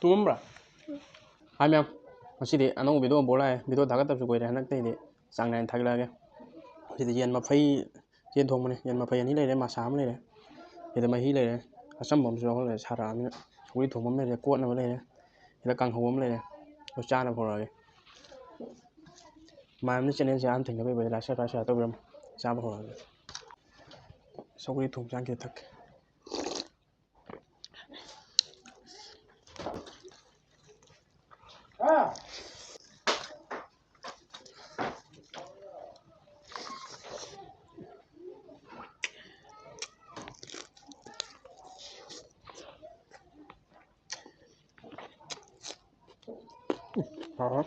Tumbra. Hai mèo. Masih di anong video boleh video dagat tập rồi này nãy thì sang này thay lại thì tự nhiên mà phay nhiên thùng này nhiên mà phay anh này mà sám này thì mà hi này sắm bom rồi là xả ra mình quý thùng bom này cuộn nó này thì là căng hốm này nó cha nó rồi mà mình cho nên sẽ ăn thỉnh cái bây là sẽ tôi làm sao mà rồi sau quý thùng trang kia thật Đó.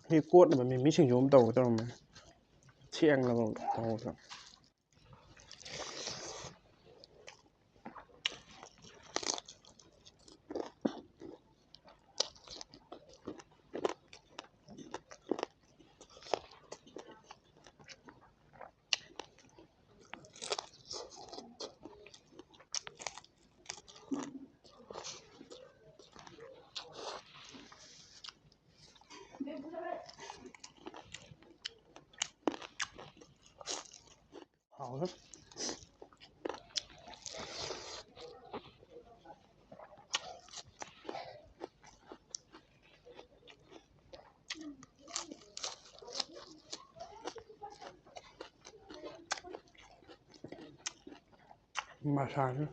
Thì cuộn mà mình mới chỉnh nhóm tàu tao mà chiang là tàu rồi hảo lắm mà sáng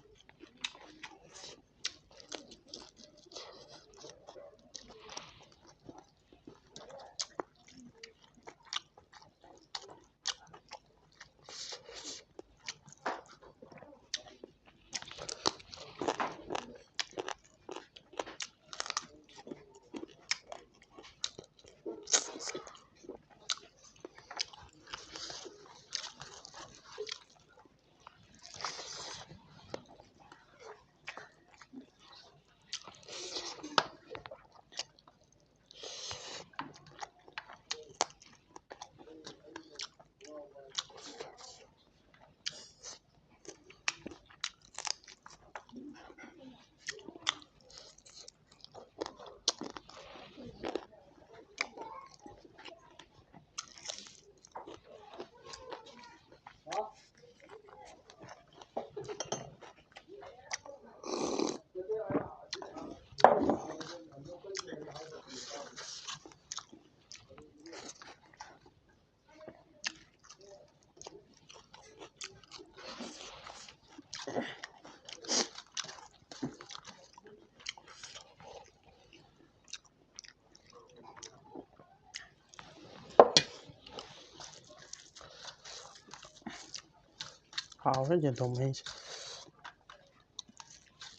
hảo rất là thông minh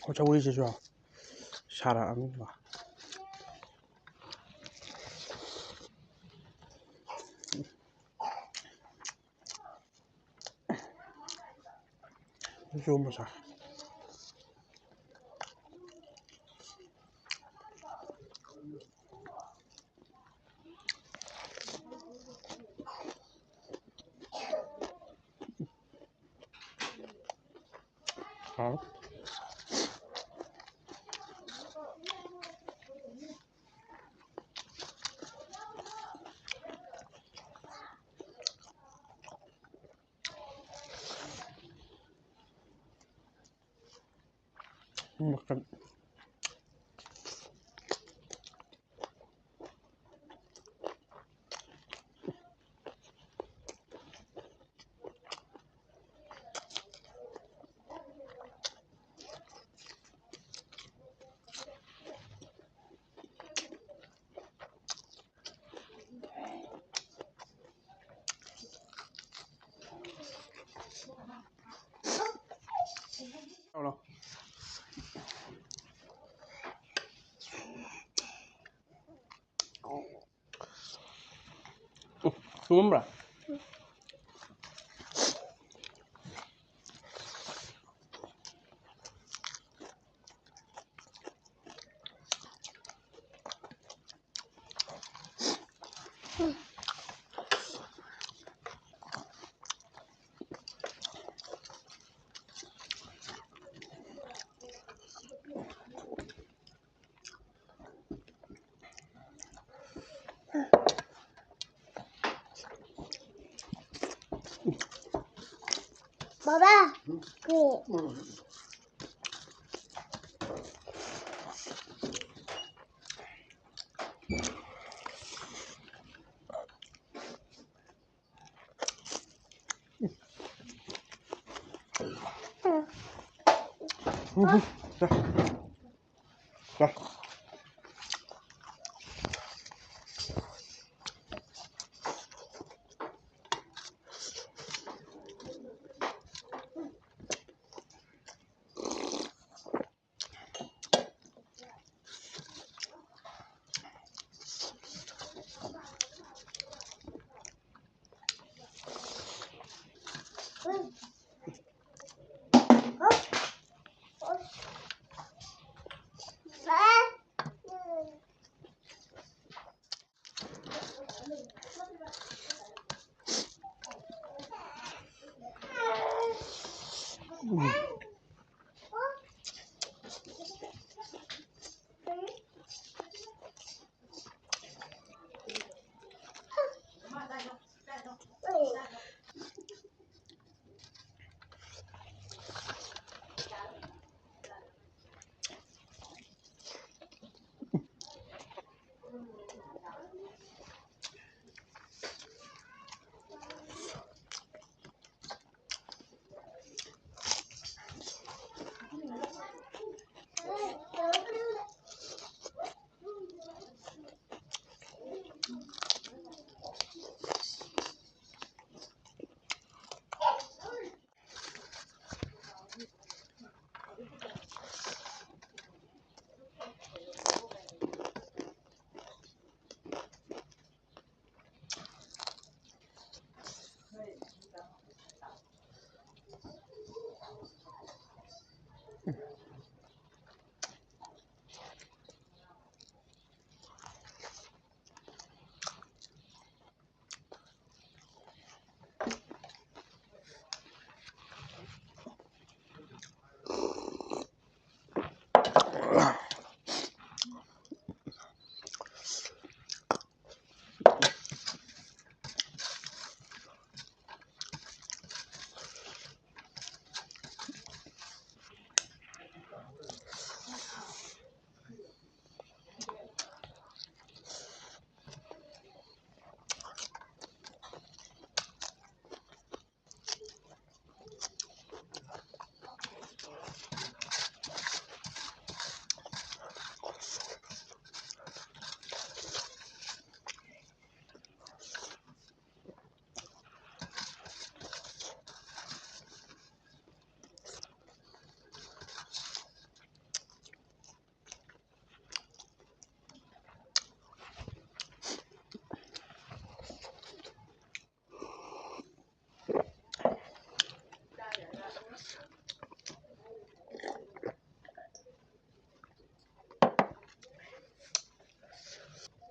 có cháu đi chưa xa ra ăn vào zoom vào hảo makan alo Sumum bra Baba,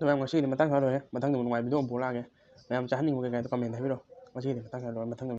Mayam ngasi ni matang haro ya, matang ni ngoài video bộ la cái, mayam chahan ni mo cái comment thấy biết đâu, ngasi ni matang haro matang